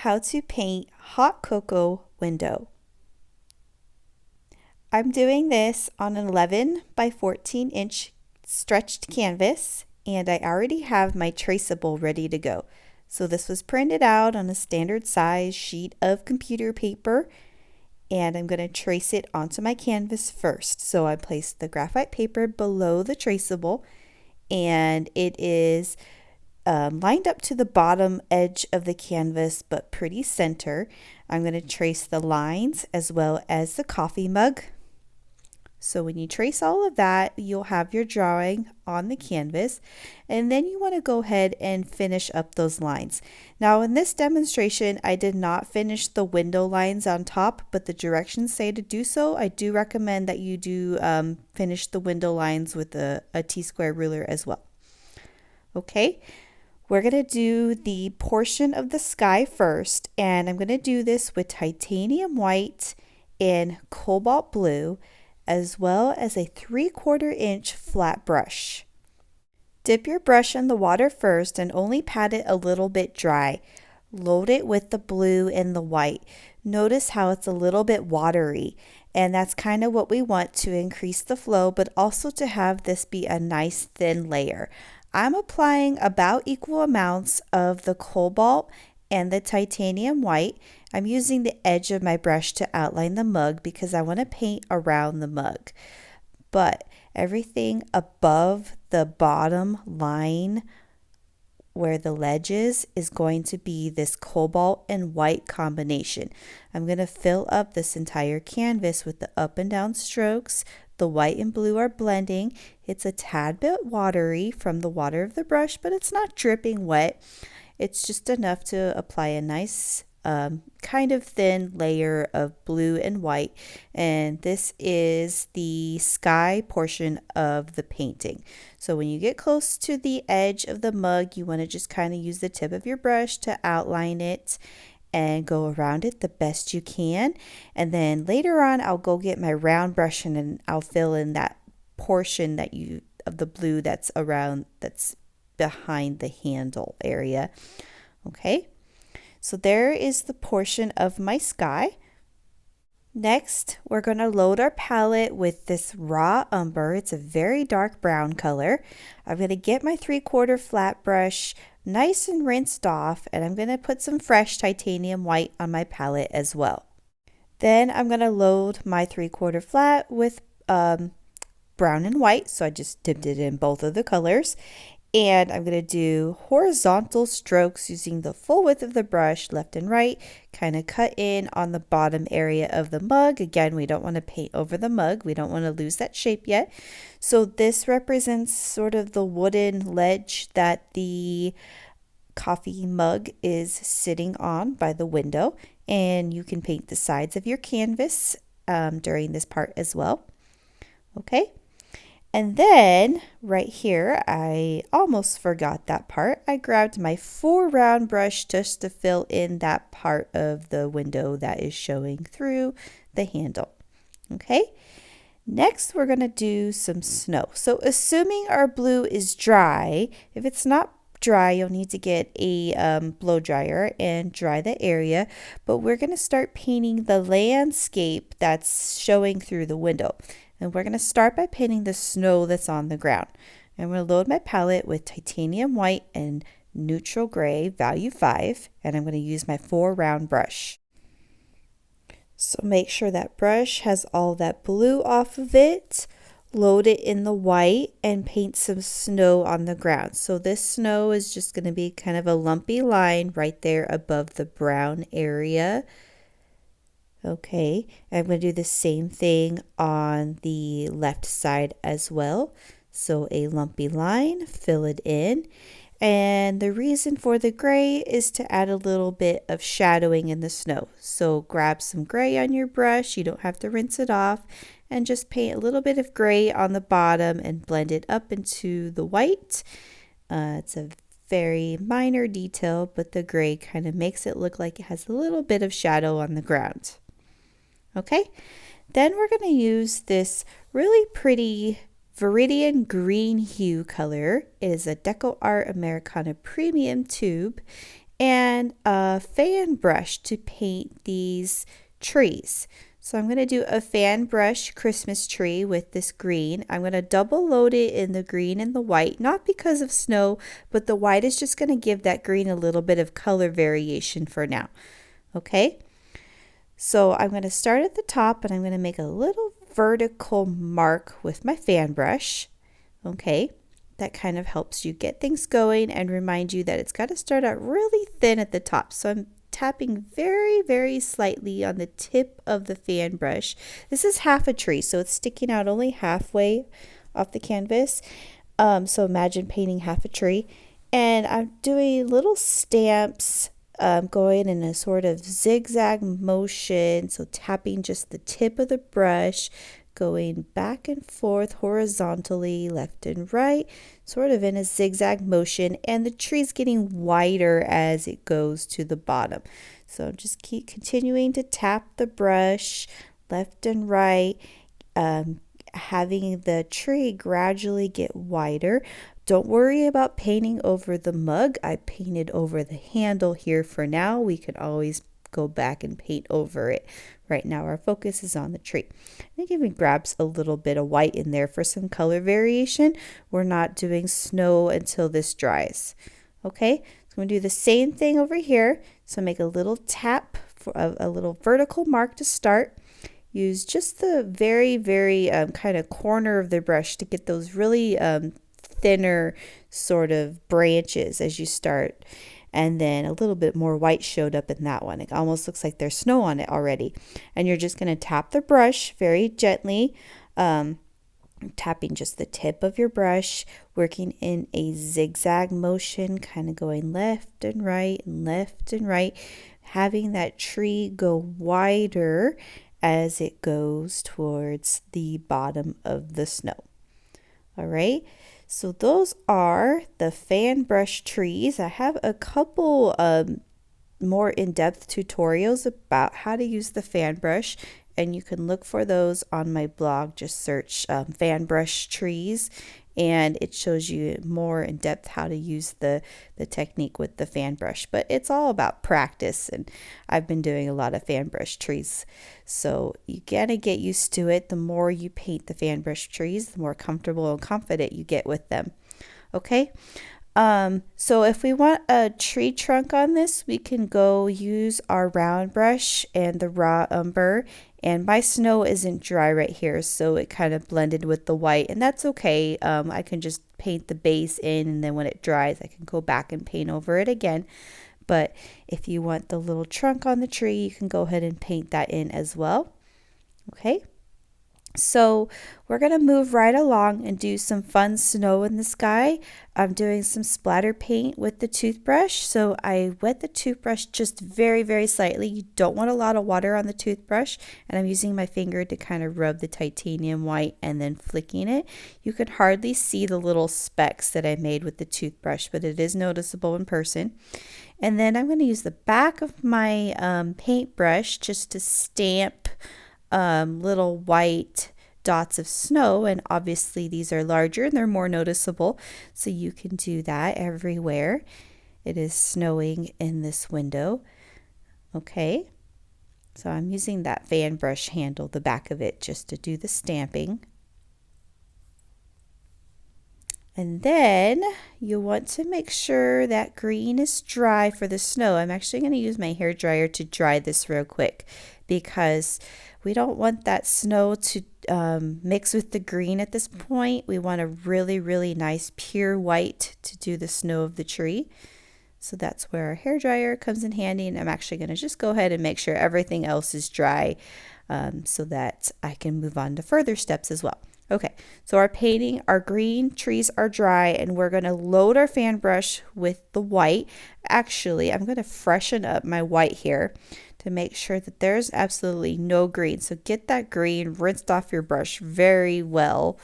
How to paint hot cocoa window. I'm doing this on an 11 by 14 inch stretched canvas, and I already have my traceable ready to go. So this was printed out on a standard size sheet of computer paper, and I'm going to trace it onto my canvas first. So I placed the graphite paper below the traceable, and it is lined up to the bottom edge of the canvas, but pretty center. I'm going to trace the lines as well as the coffee mug. So when you trace all of that, you'll have your drawing on the canvas, and then you want to go ahead and finish up those lines. Now in this demonstration, I did not finish the window lines on top, but the directions say to do so. I do recommend that you do finish the window lines with a T-square ruler as well. Okay. We're going to do the portion of the sky first, and I'm going to do this with titanium white and cobalt blue, as well as a 3/4 inch flat brush. Dip your brush in the water first and only pat it a little bit dry. Load it with the blue and the white. Notice how it's a little bit watery, and that's kind of what we want to increase the flow, but also to have this be a nice thin layer. I'm applying about equal amounts of the cobalt and the titanium white. I'm using the edge of my brush to outline the mug because I want to paint around the mug. But everything above the bottom line where the ledge is going to be this cobalt and white combination. I'm going to fill up this entire canvas with the up and down strokes. The white and blue are blending. It's a tad bit watery from the water of the brush, but it's not dripping wet. It's just enough to apply a nice kind of thin layer of blue and white, and this is the sky portion of the painting. So when you get close to the edge of the mug, you want to just kind of use the tip of your brush to outline it and go around it the best you can. And then later on, I'll go get my round brush and I'll fill in that portion of the blue that's behind the handle area. Okay. So there is the portion of my sky. Next, we're going to load our palette with this raw umber. It's a very dark brown color. I'm going to get my 3/4 flat brush nice and rinsed off, and I'm going to put some fresh titanium white on my palette as well. Then I'm going to load my 3/4 flat with brown and white, so I just dipped it in both of the colors. And I'm going to do horizontal strokes using the full width of the brush, left and right, kind of cut in on the bottom area of the mug. Again, we don't want to paint over the mug. We don't want to lose that shape yet. So this represents sort of the wooden ledge that the coffee mug is sitting on by the window. And you can paint the sides of your canvas during this part as well. Okay. And then right here, I almost forgot that part. I grabbed my 4 round brush just to fill in that part of the window that is showing through the handle. Okay. Next, we're going to do some snow. So assuming our blue is dry, if it's not dry, you'll need to get a blow dryer and dry the area. But we're going to start painting the landscape that's showing through the window. And we're going to start by painting the snow that's on the ground. I'm going to load my palette with titanium white and neutral gray, value 5, and I'm going to use my 4 round brush. So make sure that brush has all that blue off of it. Load it in the white and paint some snow on the ground. So this snow is just going to be kind of a lumpy line right there above the brown area. Okay, I'm going to do the same thing on the left side as well. So a lumpy line, fill it in. And the reason for the gray is to add a little bit of shadowing in the snow. So grab some gray on your brush. You don't have to rinse it off. And just paint a little bit of gray on the bottom and blend it up into the white. It's a very minor detail, but the gray kind of makes it look like it has a little bit of shadow on the ground. Okay, then we're going to use this really pretty Viridian Green Hue color. It is a Deco Art Americana Premium tube, and a fan brush to paint these trees. So I'm going to do a fan brush Christmas tree with this green. I'm going to double load it in the green and the white, not because of snow, but the white is just going to give that green a little bit of color variation for now. Okay, so I'm going to start at the top and I'm going to make a little vertical mark with my fan brush. Okay, that kind of helps you get things going and remind you that it's got to start out really thin at the top. So I'm tapping very, very slightly on the tip of the fan brush. This is half a tree, so it's sticking out only halfway off the canvas. So imagine painting half a tree. And I'm doing little stamps going in a sort of zigzag motion. So tapping just the tip of the brush, going back and forth horizontally, left and right, sort of in a zigzag motion, and the tree's getting wider as it goes to the bottom. So just keep continuing to tap the brush left and right, having the tree gradually get wider. Don't worry about painting over the mug. I painted over the handle here for now. We could always go back and paint over it. Right now our focus is on the tree. I think even grabs a little bit of white in there for some color variation. We're not doing snow until this dries. Okay, so I'm going to do the same thing over here. So make a little tap for a little vertical mark to start. Use just the very, very kind of corner of the brush to get those really thinner sort of branches as you start. And then a little bit more white showed up in that one. It almost looks like there's snow on it already. And you're just going to tap the brush very gently, tapping just the tip of your brush, working in a zigzag motion, kind of going left and right and left and right, having that tree go wider as it goes towards the bottom of the snow. All right. So those are the fan brush trees. I have a couple more in-depth tutorials about how to use the fan brush, and you can look for those on my blog. Just search fan brush trees, and it shows you more in depth how to use the technique with the fan brush. But it's all about practice, and I've been doing a lot of fan brush trees. So you gotta get used to it. The more you paint the fan brush trees, the more comfortable and confident you get with them. Okay. So if we want a tree trunk on this, we can go use our round brush and the raw umber. And my snow isn't dry right here, so it kind of blended with the white, and that's okay. I can just paint the base in, and then when it dries, I can go back and paint over it again. But if you want the little trunk on the tree, you can go ahead and paint that in as well. Okay. So we're going to move right along and do some fun snow in the sky. I'm doing some splatter paint with the toothbrush. So I wet the toothbrush just very, very slightly. You don't want a lot of water on the toothbrush. And I'm using my finger to kind of rub the titanium white and then flicking it. You can hardly see the little specks that I made with the toothbrush, but it is noticeable in person. And then I'm going to use the back of my paintbrush just to stamp little white dots of snow, and obviously these are larger and they're more noticeable, so you can do that everywhere it is snowing in this window. Okay, so I'm using that fan brush handle, the back of it, just to do the stamping. And then you want to make sure that green is dry for the snow. I'm actually going to use my hair dryer to dry this real quick because we don't want that snow to mix with the green at this point. We want a really, really nice pure white to do the snow of the tree. So that's where our hair dryer comes in handy. And I'm actually going to just go ahead and make sure everything else is dry so that I can move on to further steps as well. Okay, so our green trees are dry, and we're going to load our fan brush with the white. Actually, I'm going to freshen up my white here to make sure that there's absolutely no green. So get that green rinsed off your brush very well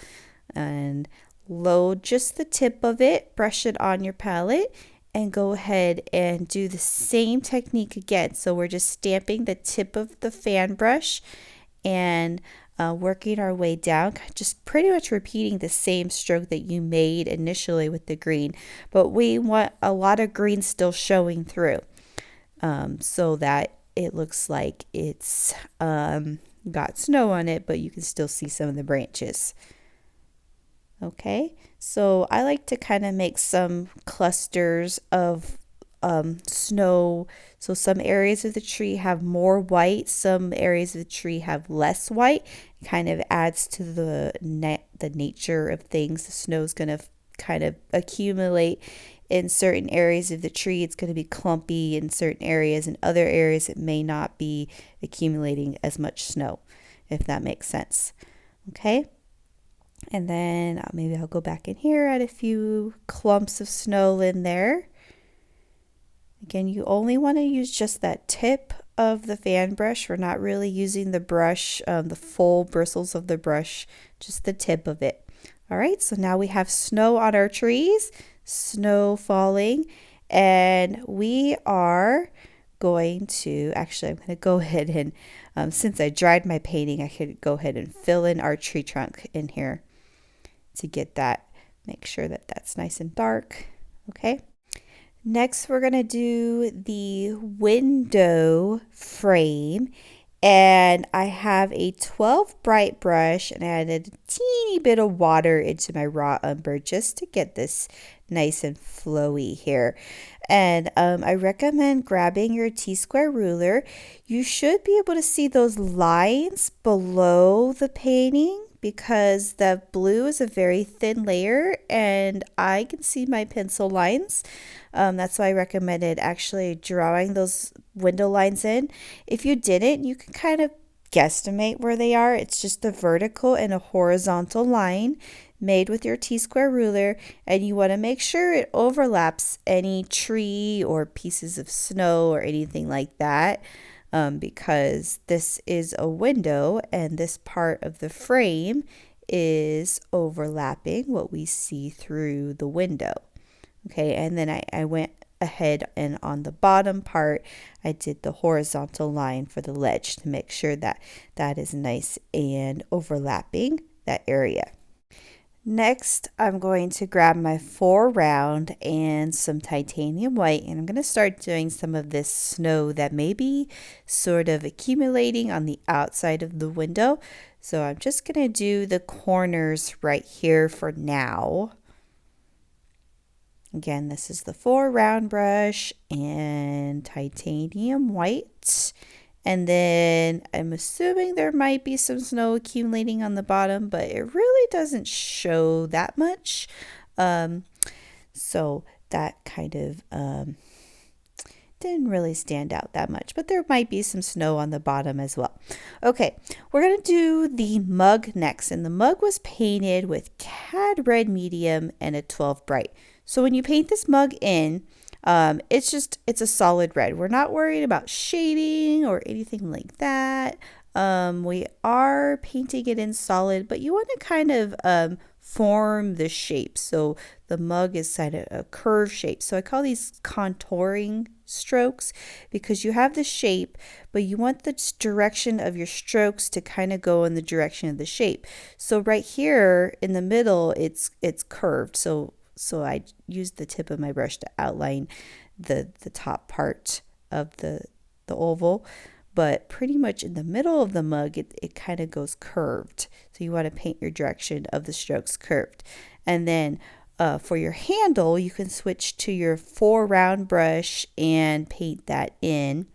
and load just the tip of it, brush it on your palette, and go ahead and do the same technique again. So we're just stamping the tip of the fan brush and working our way down, just pretty much repeating the same stroke that you made initially with the green, but we want a lot of green still showing through, so that it looks like it's got snow on it, but you can still see some of the branches. Okay, so I like to kind of make some clusters of snow. So some areas of the tree have more white, some areas of the tree have less white. It kind of adds to the nature of things. The snow is going to kind of accumulate in certain areas of the tree. It's going to be clumpy in certain areas. In other areas, it may not be accumulating as much snow, if that makes sense. Okay. And then maybe I'll go back in here, add a few clumps of snow in there. Again, you only want to use just that tip of the fan brush. We're not really using the brush, the full bristles of the brush, just the tip of it. All right, so now we have snow on our trees, snow falling, and we are going to, actually I'm going to go ahead and, since I dried my painting, I could go ahead and fill in our tree trunk in here to get that, make sure that that's nice and dark. Okay. Next, we're going to do the window frame, and I have a 12 bright brush, and I added a teeny bit of water into my raw umber just to get this nice and flowy here. And I recommend grabbing your T-square ruler. You should be able to see those lines below the painting, because the blue is a very thin layer and I can see my pencil lines. That's why I recommended actually drawing those window lines in. If you didn't, you can kind of guesstimate where they are. It's just a vertical and a horizontal line made with your T-square ruler, and you want to make sure it overlaps any tree or pieces of snow or anything like that. Because this is a window and this part of the frame is overlapping what we see through the window. Okay, and then I went ahead and on the bottom part, I did the horizontal line for the ledge to make sure that that is nice and overlapping that area. Next, I'm going to grab my 4 round and some titanium white, and I'm going to start doing some of this snow that may be sort of accumulating on the outside of the window. So I'm just going to do the corners right here for now. Again, this is the 4 round brush and titanium white. And then I'm assuming there might be some snow accumulating on the bottom, but it really doesn't show that much. So that kind of didn't really stand out that much, but there might be some snow on the bottom as well. Okay, we're going to do the mug next, and the mug was painted with Cad Red Medium and a 12 bright. So when you paint this mug in, it's a solid red. We're not worried about shading or anything like that. We are painting it in solid, but you want to kind of form the shape. So the mug is kind of a curved shape. So I call these contouring strokes, because you have the shape, but you want the direction of your strokes to kind of go in the direction of the shape. So right here in the middle, it's curved. So I used the tip of my brush to outline the top part of the oval, but pretty much in the middle of the mug, it kind of goes curved. So you want to paint your direction of the strokes curved. And then for your handle, you can switch to your 4 round brush and paint that in.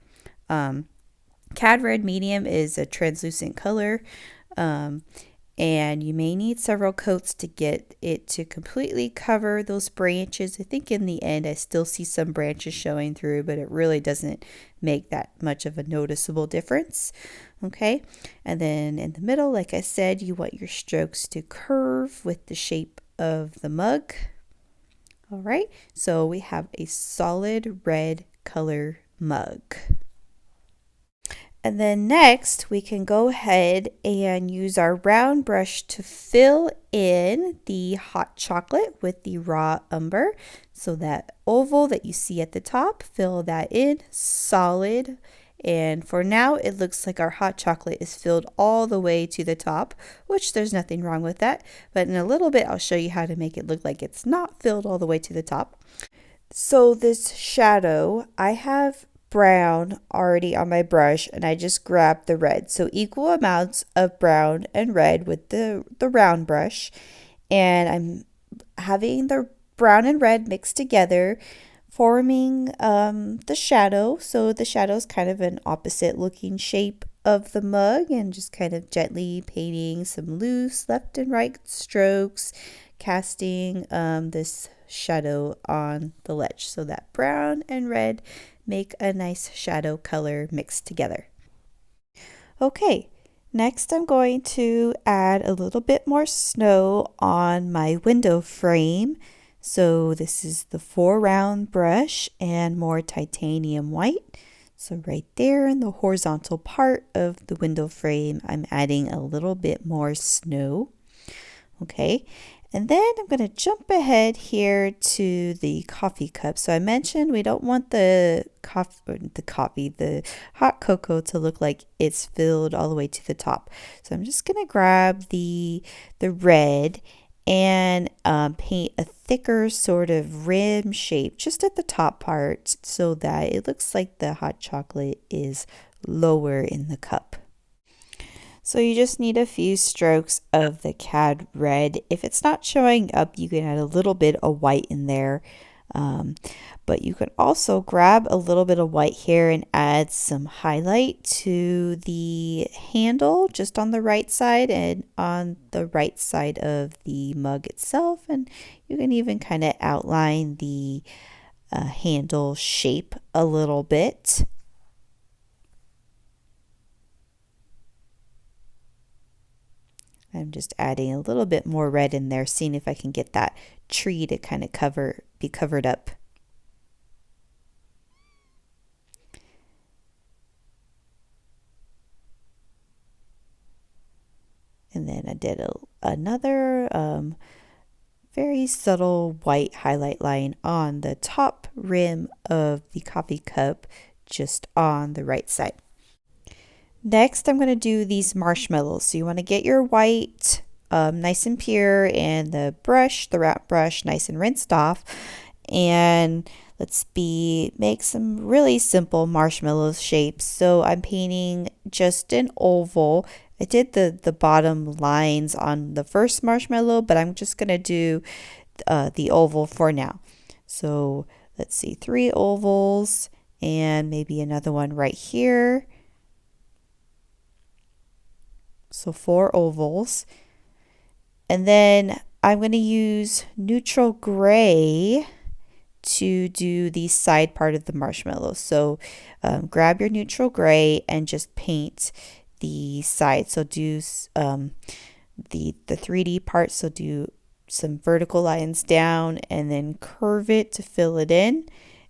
Cad Red Medium is a translucent color. And you may need several coats to get it to completely cover those branches. I think in the end I still see some branches showing through, but it really doesn't make that much of a noticeable difference. Okay, and then in the middle, like I said, you want your strokes to curve with the shape of the mug. All right, so we have a solid red color mug. And then next, we can go ahead and use our round brush to fill in the hot chocolate with the raw umber. So that oval that you see at the top, fill that in solid And for now, it looks like our hot chocolate is filled all the way to the top, which there's nothing wrong with that. But in a little bit, I'll show you how to make it look like it's not filled all the way to the top. So this shadow, I have brown already on my brush and I just grabbed the red. So equal amounts of brown and red with the round brush. And I'm having the brown and red mixed together, forming the shadow. So the shadow is kind of an opposite looking shape of the mug, and just kind of gently painting some loose left and right strokes, casting this shadow on the ledge. So that brown and red make a nice shadow color mixed together. Okay, next I'm going to add a little bit more snow on my window frame. So this is the 4-round brush and more titanium white. So right there in the horizontal part of the window frame, I'm adding a little bit more snow. Okay, and then I'm going to jump ahead here to the coffee cup. So I mentioned we don't want the hot cocoa to look like it's filled all the way to the top. So I'm just going to grab the red and paint a thicker sort of rim shape just at the top part so that it looks like the hot chocolate is lower in the cup. So you just need a few strokes of the Cad Red. If it's not showing up, you can add a little bit of white in there. But you can also grab a little bit of white here and add some highlight to the handle just on the right side and on the right side of the mug itself. And you can even kind of outline the handle shape a little bit. I'm just adding a little bit more red in there, seeing if I can get that tree to kind of be covered up. And then I did another very subtle white highlight line on the top rim of the coffee cup, just on the right side. Next, I'm going to do these marshmallows. So you want to get your white nice and pure, and the round brush, nice and rinsed off. And make some really simple marshmallow shapes. So I'm painting just an oval. I did the bottom lines on the first marshmallow, but I'm just going to do the oval for now. So let's see, 3 ovals and maybe another one right here. So 4 ovals. And then I'm going to use neutral gray to do the side part of the marshmallow. So grab your neutral gray and just paint the side. So do the 3D part. So do some vertical lines down and then curve it to fill it in.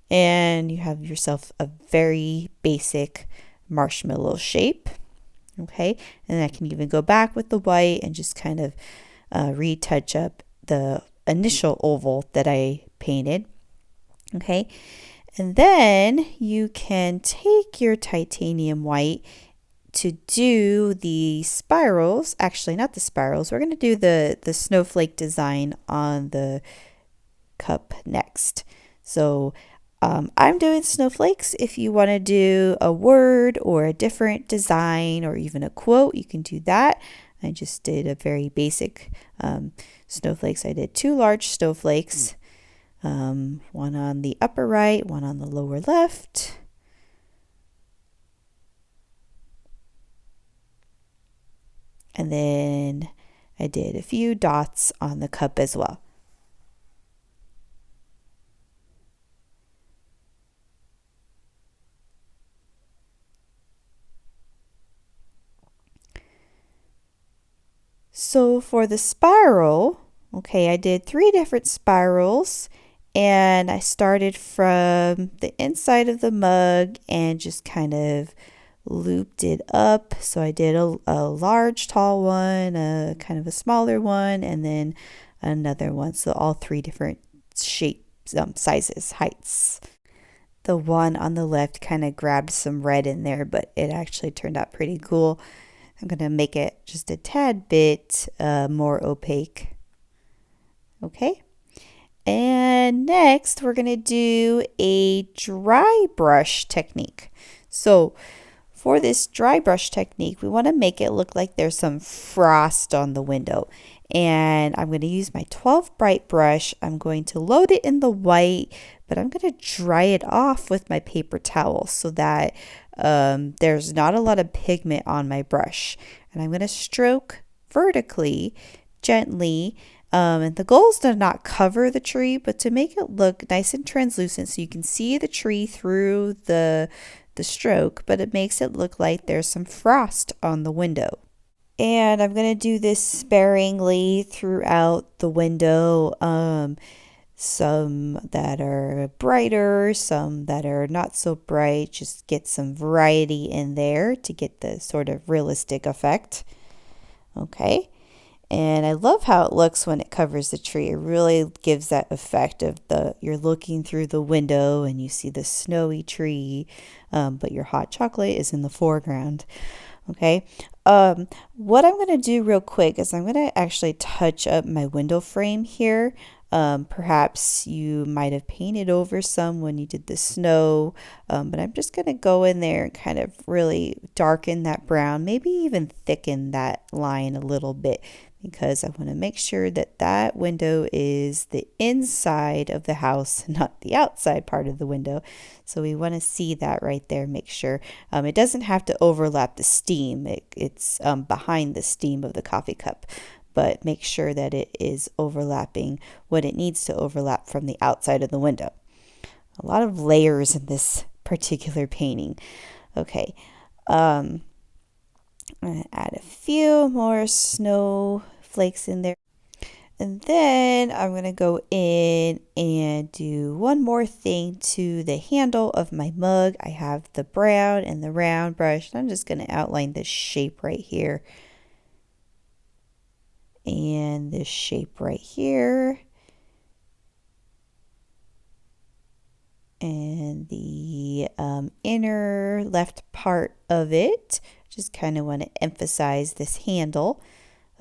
And you have yourself a very basic marshmallow shape. Okay, and I can even go back with the white and just kind of retouch up the initial oval that I painted. Okay, and then you can take your titanium white to do the spirals. Actually, not the spirals. We're going to do the snowflake design on the cup next. So I'm doing snowflakes. If you want to do a word or a different design or even a quote, you can do that. I just did a very basic snowflakes. I did 2 large snowflakes, one on the upper right, one on the lower left. And then I did a few dots on the cup as well. So for the spiral, okay, I did 3 different spirals, and I started from the inside of the mug and just kind of looped it up. So I did a large, tall one, a kind of a smaller one, and then another one. So all 3 different shapes, sizes, heights. The one on the left kind of grabbed some red in there, but it actually turned out pretty cool. I'm going to make it just a tad bit more opaque. Okay. And next, we're going to do a dry brush technique. So for this dry brush technique, we want to make it look like there's some frost on the window. And I'm going to use my 12 bright brush. I'm going to load it in the white, but I'm going to dry it off with my paper towel so that there's not a lot of pigment on my brush. And I'm going to stroke vertically, gently. And the goal is to not cover the tree, but to make it look nice and translucent so you can see the tree through the stroke, but it makes it look like there's some frost on the window. And I'm going to do this sparingly throughout the window. Some that are brighter, some that are not so bright. Just get some variety in there to get the sort of realistic effect. Okay. And I love how it looks when it covers the tree. It really gives that effect of you're looking through the window and you see the snowy tree, but your hot chocolate is in the foreground. Okay. What I'm going to do real quick is I'm going to actually touch up my window frame here. Perhaps you might have painted over some when you did the snow, but I'm just going to go in there and kind of really darken that brown, maybe even thicken that line a little bit, because I want to make sure that that window is the inside of the house, not the outside part of the window. So we want to see that right there. Make sure it doesn't have to overlap the steam. It's behind the steam of the coffee cup, but make sure that it is overlapping what it needs to overlap from the outside of the window. A lot of layers in this particular painting. Okay. I'm going to add a few more snowflakes in there. And then I'm going to go in and do one more thing to the handle of my mug. I have the brown and the round brush. I'm just going to outline this shape right here. And this shape right here. And the inner left part of it. Just kind of want to emphasize this handle.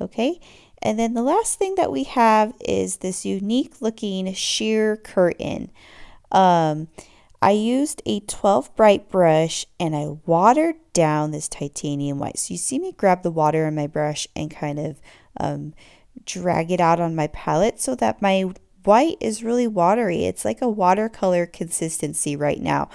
Okay. And then the last thing that we have is this unique looking sheer curtain. I used a 12 bright brush and I watered down this titanium white. So you see me grab the water in my brush and kind of drag it out on my palette so that my white is really watery. It's like a watercolor consistency right now.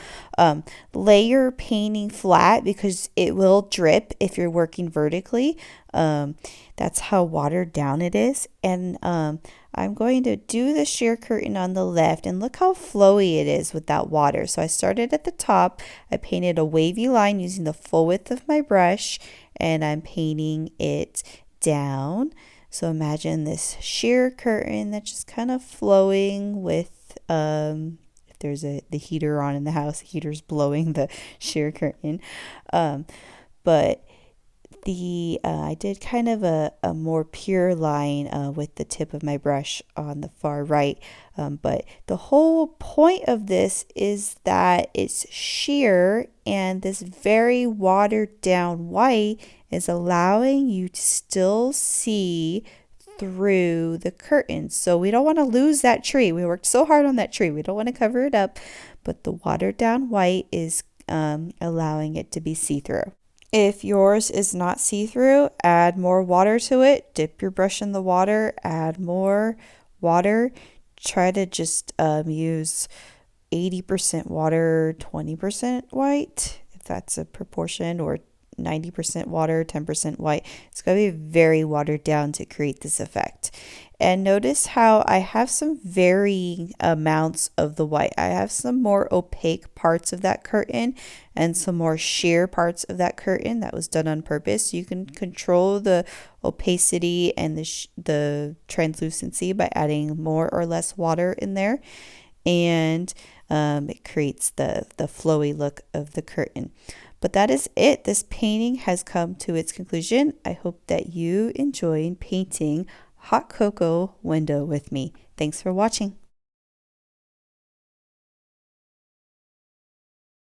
Layer painting flat because it will drip if you're working vertically. That's how watered down it is. And I'm going to do the sheer curtain on the left, and look how flowy it is with that water. So I started at the top. I painted a wavy line using the full width of my brush, and I'm painting it down. So imagine this sheer curtain that's just kind of flowing with, if there's the heater on in the house, the heater's blowing the sheer curtain. But I did kind of a more pure line with the tip of my brush on the far right. But the whole point of this is that it's sheer, and this very watered down white is allowing you to still see through the curtains. So we don't want to lose that tree. We worked so hard on that tree. We don't want to cover it up, but the watered down white is allowing it to be see-through. If yours is not see-through, add more water to it. Dip your brush in the water, add more water. Try to just use 80% water, 20% white, if that's a proportion, or 90% water, 10% white. It's going to be very watered down to create this effect. And notice how I have some varying amounts of the white. I have some more opaque parts of that curtain and some more sheer parts of that curtain. That was done on purpose. You can control the opacity and the translucency by adding more or less water in there. And it creates the flowy look of the curtain. But that is it. This painting has come to its conclusion. I hope that you enjoyed painting Hot Cocoa Window with me. Thanks for watching.